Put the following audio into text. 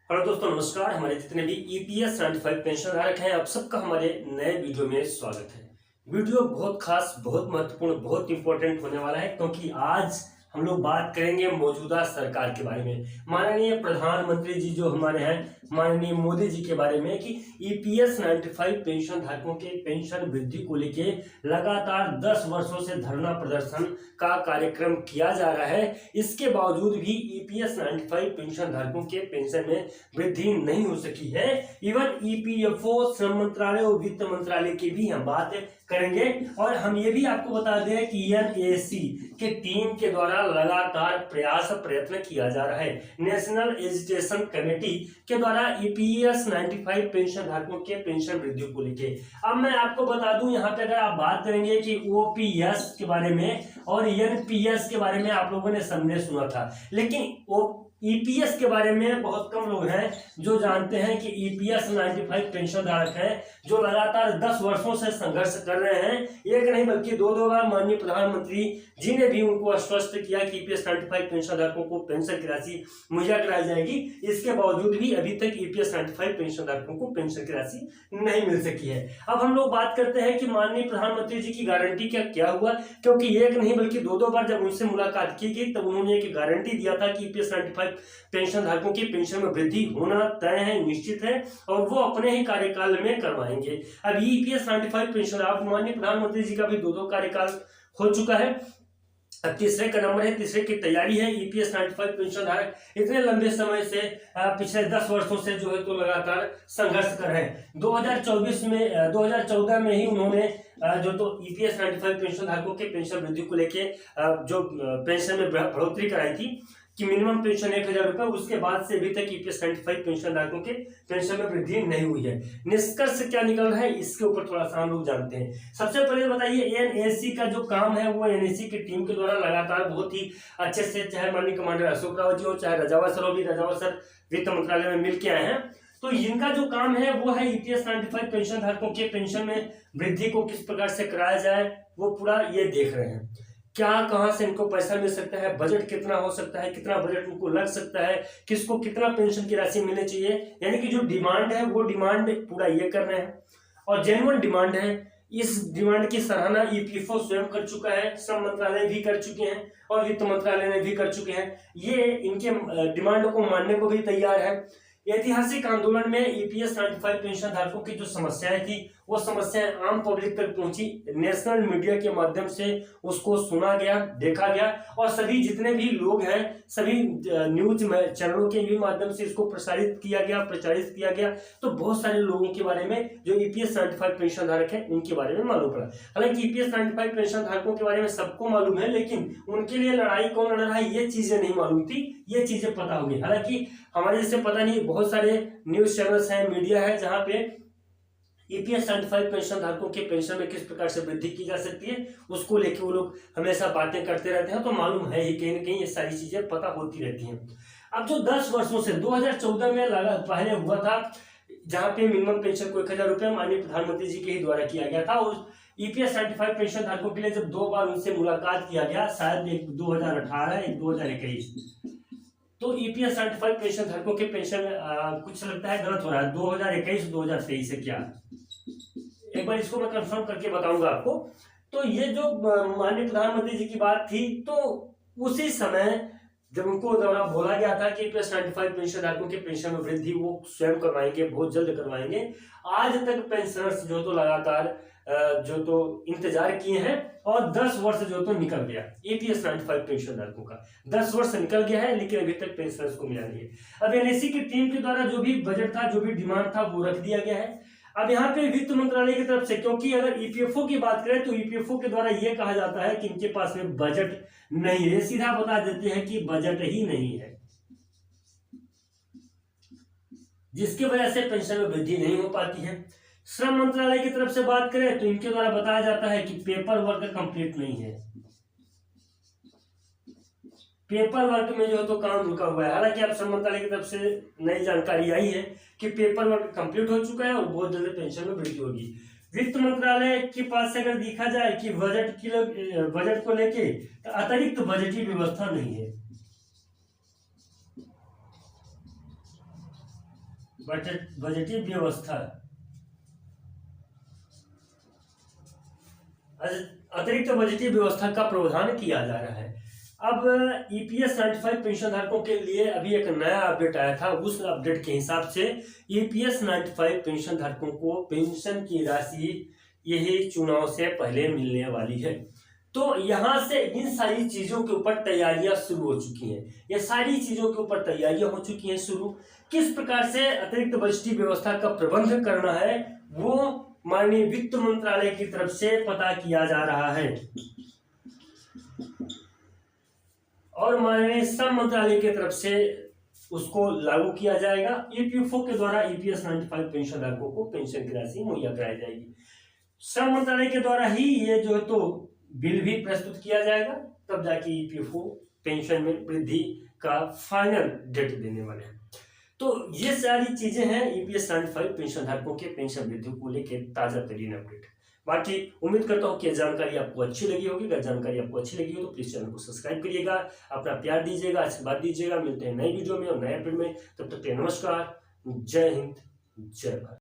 Hello दोस्तों, नमस्कार। हमारे जितने भी ईपीएस 95 पेंशन धारक हैं, आप सबका हमारे नए वीडियो में स्वागत है। वीडियो बहुत खास, बहुत महत्वपूर्ण, बहुत इंपॉर्टेंट होने वाला है, क्योंकि आज हम लोग बात करेंगे मौजूदा सरकार के बारे में। माननीय प्रधानमंत्री जी जो हमारे हैं, माननीय मोदी जी के बारे में, कि ईपीएस 95 पेंशन धारकों के पेंशन वृद्धि को लेके लगातार 10 वर्षों से धरना प्रदर्शन का कार्यक्रम किया जा रहा है। इसके बावजूद भी ईपीएस 95 पेंशन धारकों के पेंशन में वृद्धि नहीं हो सकी है। इवन ईपीएफओ, श्रम मंत्रालय और वित्त मंत्रालय की भी हम बात करेंगे। और हम ये भी आपको बता दें कि एनएसी के टीम के द्वारा लगातार प्रयत्न किया जा रहा है। नेशनल एजुकेशन कमेटी के द्वारा ईपीएस 95 पेंशन धारकों के पेंशन वृद्धि को लेके। अब मैं आपको बता दूं, यहाँ पे अगर आप बात करेंगे कि ओपीएस के बारे में और एनपीएस के बारे में आप लोगों ने सबने सुना था, लेकिन ईपीएस के बारे में बहुत कम लोग हैं जो जानते हैं कि ईपीएस 95 पेंशन धारक हैं जो लगातार 10 वर्षों से संघर्ष कर रहे हैं। एक नहीं बल्कि दो बार माननीय प्रधानमंत्री जी ने भी उनको आश्वस्त किया कि ईपीएस 95 पेंशन धारकों को पेंशन की राशि मुहैया कराई जाएगी। इसके बावजूद भी अभी तक ईपीएस 95 पेंशन धारकों को पेंशन की राशि नहीं मिल सकी है। अब हम लोग बात करते हैं कि माननीय प्रधानमंत्री जी की गारंटी क्या हुआ, क्योंकि एक नहीं बल्कि दो बार जब उनसे मुलाकात की गई तब उन्होंने एक गारंटी दिया था कि ईपीएस 95 पेंशन धारकों की पेंशन में वृद्धि होना तय है, निश्चित है, और वो अपने ही कार्यकाल में करवाएंगे। अब ईपीएस 95 पेंशन, आप माननीय प्रधानमंत्री जी का भी दो कार्यकाल हो चुका है, अब तीसरे का नंबर है, तीसरे की तैयारी है। ईपीएस 95 पेंशन धारक इतने लंबे समय से पिछले 10 वर्षों से जो है तो लगातार संघर्ष कर रहे हैं। 2014 में ही उन्होंने जो तो ईपीएस 95 पेंशन धारकों के पेंशन वृद्धि को लेके जो पेंशन में बढ़ोतरी कराई थी कि मिनिमम पेंशन 1000 रुपए, उसके बाद से अभी तक ईपीएस 95 पेंशन धारकों के पेंशन में वृद्धि नहीं हुई है। निष्कर्ष क्या निकल रहा है, इसके ऊपर थोड़ा सा हम लोग जानते हैं। सबसे पहले बताइए, एनएसी का जो काम है वो एनएसी की टीम के द्वारा लगातार बहुत ही अच्छे से, चाहे माननीय कमांडर अशोक रावत जी हो, चाहे रजावत सर हो, भी रजावत सर वित्त मंत्रालय में मिल के आए हैं, तो इनका जो काम है वो है ईपीएस 95 पेंशन धारकों के पेंशन में वृद्धि को किस प्रकार से कराया जाए, वो पूरा ये देख रहे हैं। क्या कहां से इनको पैसा मिल सकता है, बजट कितना हो सकता है, कितना बजट उनको लग सकता है, किसको कितना पेंशन की राशि मिलनी चाहिए, यानी कि जो डिमांड है वो डिमांड पूरा ये कर रहे हैं और जेन्युइन डिमांड है। इस डिमांड की सराहना ईपीएफओ स्वयं कर चुका है, श्रम मंत्रालय भी कर चुके हैं और वित्त मंत्रालय ने भी कर चुके हैं। ये इनके डिमांड को मानने को भी तैयार है। ऐतिहासिक आंदोलन में ईपीएस 95 पेंशन धारकों की जो समस्याएं थी वो समस्याएं आम पब्लिक तक पहुंची, नेशनल मीडिया के माध्यम से उसको सुना गया, देखा गया, और सभी जितने भी लोग हैं सभी न्यूज चैनलों के भी माध्यम से इसको प्रचारित किया गया। तो बहुत सारे लोगों के बारे में जो ईपीएस 95 पेंशन धारक है उनके बारे में मालूम पड़ा। हालांकि ईपीएस 95 पेंशन धारकों के बारे में सबको मालूम है, लेकिन उनके लिए लड़ाई कौन लड़ रहा है ये चीजें नहीं मालूम थी, ये चीजें पता होगी। हालांकि हमारे जैसे पता नहीं, बहुत सारे न्यूज चैनल्स हैं, मीडिया है, जहां पे ईपीएस 95 पेंशन धारकों के पेंशन में किस प्रकार से वृद्धि की जा सकती है उसको लेके वो लोग हमेशा बातें करते रहते हैं। तो मालूम है ही, कहीं ना कहीं ये सारी चीजें पता होती रहती हैं। अब जो 10 वर्षों से 2014 में पहले हुआ था, जहां पे मिनिमम पेंशन को 1000 रुपये माननीय प्रधानमंत्री जी के ही द्वारा किया गया था, और ईपीएस 95 पेंशन धारकों के लिए जब 2 बार उनसे मुलाकात किया गया, शायद एक 2018 एक 2021, तो ईपीएस 95 पेंशन धारकों के पेंशन कुछ लगता है गलत हो रहा है, 2021 2023 है क्या, एक बार इसको मैं कंफर्म करके बताऊंगा आपको। तो ये जो माननीय प्रधानमंत्री जी की बात थी, तो उसी समय जब उनको द्वारा बोला गया था कि ईपीएस 95 पेंशन धारकों के पेंशन में वृद्धि वो स्वयं करवाएंगे, बहुत जल्द करवाएंगे। आज तक पेंशनर्स जो तो लगातार जो तो इंतजार किए हैं, और 10 वर्ष जो तो निकल गया ईपीएस 95 पेंशन धारकों का, 10 वर्ष निकल गया है, लेकिन अभी तक पेंशनर्स को मिला नहीं है। अब एनएसी की टीम के द्वारा जो भी बजट था, जो भी डिमांड था, वो रख दिया गया है। अब यहाँ पे वित्त मंत्रालय की तरफ से, क्योंकि अगर ईपीएफओ की बात करें तो ईपीएफओ के द्वारा ये कहा जाता है कि इनके पास में बजट नहीं है, सीधा बता देते हैं कि बजट ही नहीं है, जिसकी वजह से पेंशन में वृद्धि नहीं हो पाती है। श्रम मंत्रालय की तरफ से बात करें तो इनके द्वारा बताया जाता है कि पेपर वर्क कंप्लीट नहीं है, पेपर वर्क में जो तो काम रुका हुआ है। हालांकि अब श्रम मंत्रालय की तरफ से नई जानकारी आई है कि पेपर वर्क कंप्लीट हो चुका है और बहुत जल्द पेंशन में वृद्धि होगी। वित्त मंत्रालय के पास से अगर देखा जाए कि बजट को लेके तो अतिरिक्त बजटीय व्यवस्था नहीं है। बजटीय व्यवस्था, अतिरिक्त बजटीय व्यवस्था का प्रावधान किया जा रहा है। अब ईपीएस 95 पेंशन धारकों के लिए अभी एक नया अपडेट आया था। उस अपडेट के हिसाब से ईपीएस 95 पेंशन धारकों को पेंशन की राशि यही चुनाव से पहले मिलने वाली है। तो यहाँ से इन सारी चीजों के ऊपर तैयारियां शुरू हो चुकी हैं। ये सारी चीजों के ऊपर तैयारियां हो चुकी हैं शुरू। किस प्रकार से अतिरिक्त बजटीय व्यवस्था का प्रबंध करना है वो माननीय वित्त मंत्रालय की तरफ से पता किया जा रहा है और माननीय श्रम मंत्रालय की तरफ से उसको लागू किया जाएगा। ईपीएफओ के द्वारा ईपीएस 95 पेंशन धारकों को पेंशन की राशि मुहैया कराई जाएगी। श्रम मंत्रालय के द्वारा ही ये जो है तो बिल भी प्रस्तुत किया जाएगा, तब जाके ईपीएफओ पेंशन में वृद्धि का फाइनल डेट देने वाले हैं। तो ये सारी चीजें हैं ईपीएस 95 पेंशन धारकों के पेंशन वृद्धि को लेकर ताजा तरीन अपडेट। बाकी उम्मीद करता हूँ कि जानकारी आपको अच्छी लगी होगी। अगर जानकारी आपको अच्छी लगी हो तो प्लीज चैनल को सब्सक्राइब करिएगा, अपना प्यार दीजिएगा, आशीर्वाद दीजिएगा। मिलते हैं नई वीडियो में और नए अपडेट में, तब तक के नमस्कार, जय हिंद, जय भारत।